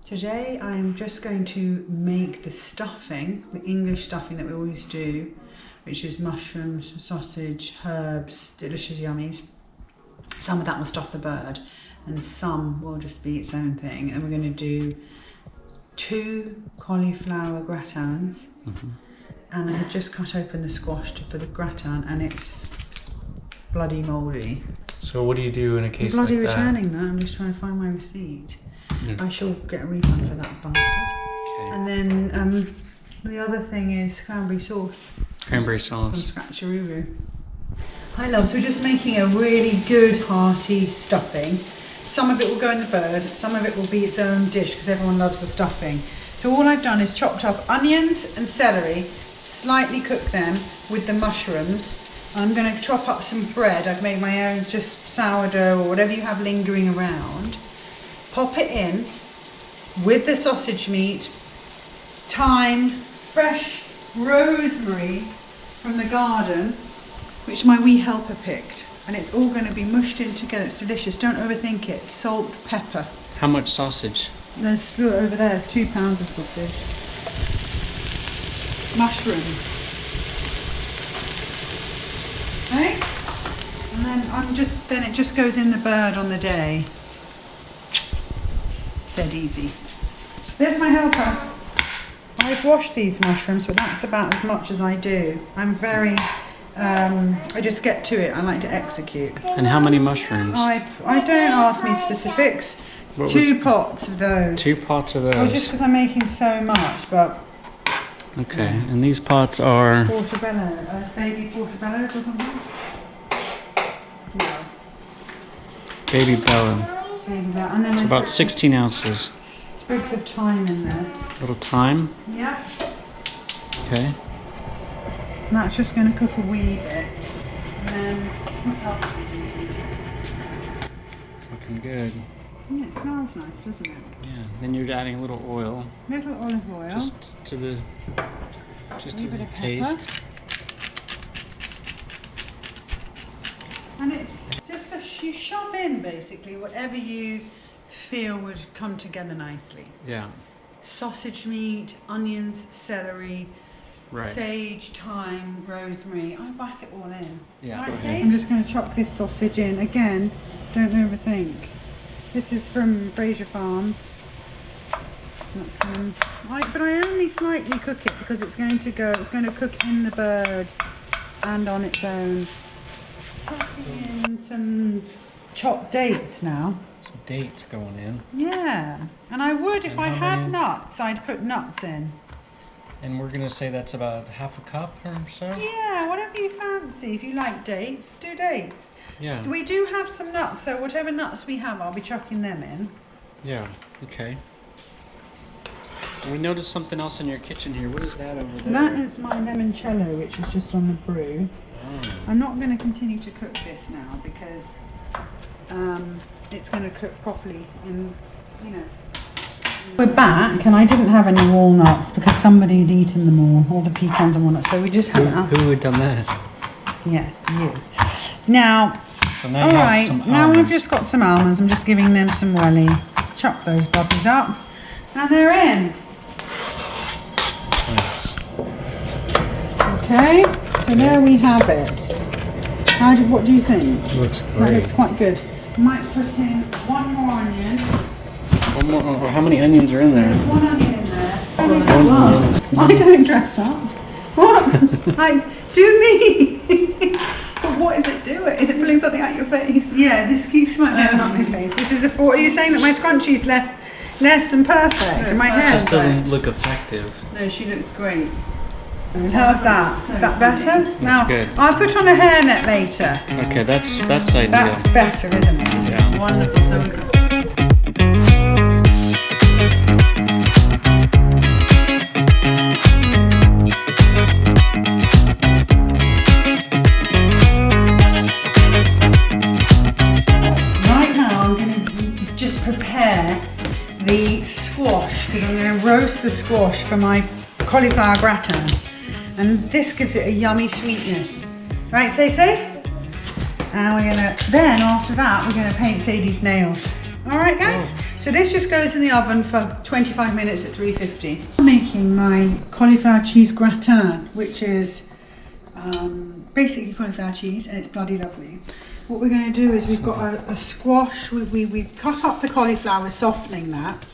Today I am just going to make the stuffing, the English stuffing that we always do, which is mushrooms, sausage, herbs, delicious yummies. Some of that will stuff the bird and some will just be its own thing. And we're going to do 2 cauliflower gratins. And I had just cut open the squash for the gratin and it's bloody mouldy. So what do you do in a case I'm bloody like that? returning that. I'm just trying to find my receipt. I shall get a refund for that bastard. Okay. And then the other thing is cranberry sauce. Cranberry From sauce. Scratcheroo. Hi loves, we're just making a really good hearty stuffing. Some of it will go in the bird, some of it will be its own dish because everyone loves the stuffing. So all I've done is chopped up onions and celery, slightly cook them with the mushrooms. I'm going to chop up some bread. I've made my own just sourdough or whatever you have lingering around. Pop it in with the sausage meat, thyme, fresh rosemary from the garden, which my wee helper picked. And it's all going to be mushed in together. It's delicious. Don't overthink it. Salt, pepper. How much sausage? There's over there. There's 2 pounds of sausage. Mushrooms. Okay? And then it just goes in the bird on the day. Dead easy. There's my helper. I've washed these mushrooms, but that's about as much as I do. I'm very, I just get to it. I like to execute. And how many mushrooms? I don't ask me specifics. 2 pots of those. 2 pots of those. Well, just because I'm making so much, but. Okay, and these pots are... Portobello, baby portobellos or something? No. Baby bella. Baby bell. And then It's I about put 16 ounces. sprigs of thyme in there. Little thyme. Yeah. Okay. And that's just going to cook a wee bit. And then, what else do we need? It's looking good. Yeah, it smells nice, doesn't it? Yeah. Then you're adding a little oil. Little olive oil. Just to the bit of taste. And it's just you shove in basically whatever you feel would come together nicely. Yeah. Sausage meat, onions, celery, Right. sage, thyme, rosemary. I whack it all in. Yeah. Right, Okay. I'm just going to chop this sausage in. Again, don't overthink. This is from Fraser Farms. That's going to, but I only slightly cook it because it's going to cook in the bird and on its own. Popping in some chopped dates now. Some dates going in. Yeah, and I would if I how had many? nuts, I'd put nuts in. And we're gonna say that's about half a cup or so? Yeah, whatever you fancy. If you like dates, do dates. Yeah. We do have some nuts, so whatever nuts we have, I'll be chucking them in. Yeah, okay. And we noticed something else in your kitchen here. What is that over there? That is my limoncello, which is just on the brew. Oh. I'm not going to continue to cook this now because it's going to cook properly in, you know. We're back and I didn't have any walnuts because somebody had eaten them all the pecans and walnuts, so we just had enough. Who had done that? Yeah, you. Now, So now you have some now almonds. we've just got some almonds. I'm just giving them some welly. Chop those bubbies up. And they're in. Nice. Okay, so there we have it. What do you think? Looks That great. looks quite good. Might put in 1 more onion. One more. Oh, how many onions are in There's there? 1 onion in there. One onion. I don't dress up. What? Do me. But what is it doing? Is it pulling something out your face? Yeah, this keeps my hair out my face. This is are you saying that my scrunchie's less than perfect? And my hair Just doesn't look effective. No, she looks great. How's that? Is that better? Now, good. I'll put on a hairnet later. Okay, that's ideal. That's better, isn't it? Yeah. Wonderful. So good. Right now, I'm going to just prepare the squash because I'm going to roast the squash for my cauliflower gratin. And this gives it a yummy sweetness. Right, Say? And we're gonna, then after that, we're gonna paint Sadie's nails. All right, guys? So this just goes in the oven for 25 minutes at 350. I'm making my cauliflower cheese gratin, which is basically cauliflower cheese, and it's bloody lovely. What we're going to do is we've got a squash. We've cut up the cauliflower, softening that.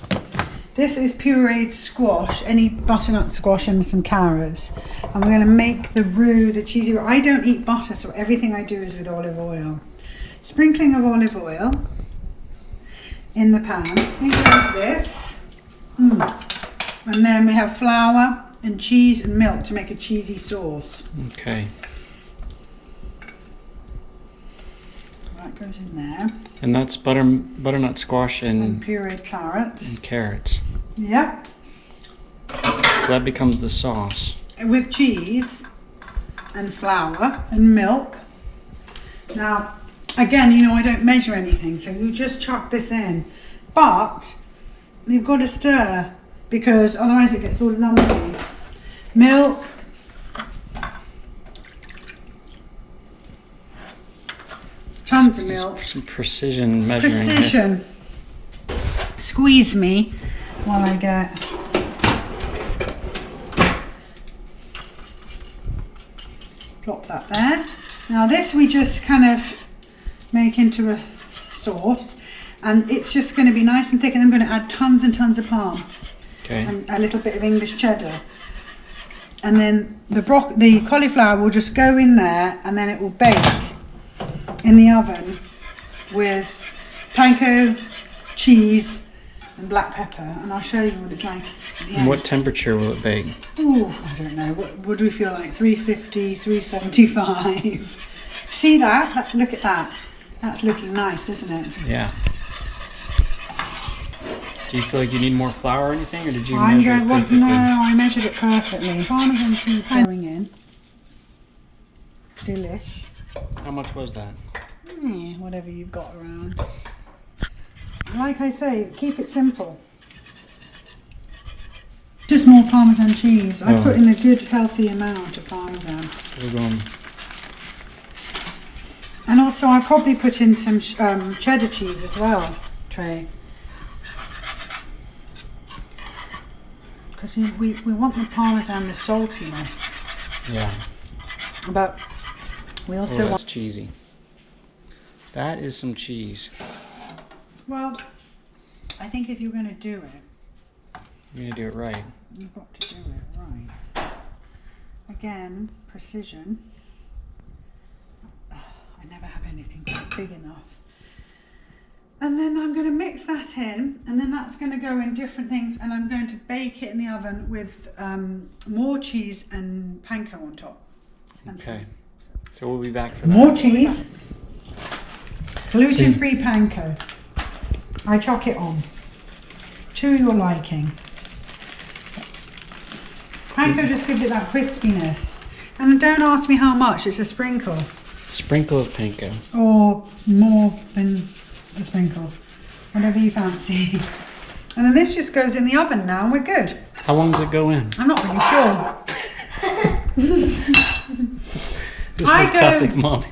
This is pureed squash, any butternut squash and some carrots. And we're going to make the roux, the cheesy roux. I don't eat butter, so everything I do is with olive oil. Sprinkling of olive oil in the pan. In goes this. And then we have flour and cheese and milk to make a cheesy sauce. Okay. That goes in there. And that's butternut squash And pureed carrots. and carrots. Yep. So that becomes the sauce. With cheese and flour and milk. Now, again, you know, I don't measure anything, so you just chuck this in. But you've got to stir, because otherwise it gets all lumpy. Milk. Tons of milk. Some precision measuring. Precision. Squeeze me while I get. Drop that there. Now this we just kind of make into a sauce, and it's just going to be nice and thick, and I'm going to add tons and tons of parm. Okay. And a little bit of English cheddar. And then the cauliflower will just go in there, and then it will bake in the oven with panko, cheese and black pepper, and I'll show you what it's like at the And end. what temperature will it bake? Ooh, I don't know. What do we feel like? 350, 375. See that? Look at that. That's looking nice, isn't it? Yeah. Do you feel like you need more flour or anything, or did you I'm measure going, it well, perfectly? no, I measured it perfectly. Parmesan cheese going in. Delish. How much was that? Whatever you've got around. Like I say, keep it simple. Just more Parmesan cheese. I put in a good healthy amount of Parmesan. So we're going. And also I probably put in some cheddar cheese as well, Trey. Because we want the Parmesan, the saltiness. Yeah. But we also Oh, want... that's cheesy. That is some cheese. Well, I think if you're going to do it, You're gonna do it right. you've got to do it right. Again, precision. I never have anything big enough. And then I'm going to mix that in, and then that's going to go in different things, and I'm going to bake it in the oven with more cheese and panko on top. And Okay. So we'll be back for that. more cheese, gluten-free panko. I chuck it on to your liking. Panko just gives it that crispiness. And don't ask me how much, it's a sprinkle. Sprinkle of panko. Or more than a sprinkle. Whatever you fancy. And then this just goes in the oven now and we're good. How long does it go in? I'm not really sure. This I is go- classic mommy.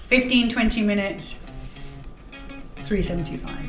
15, 20 minutes. 375.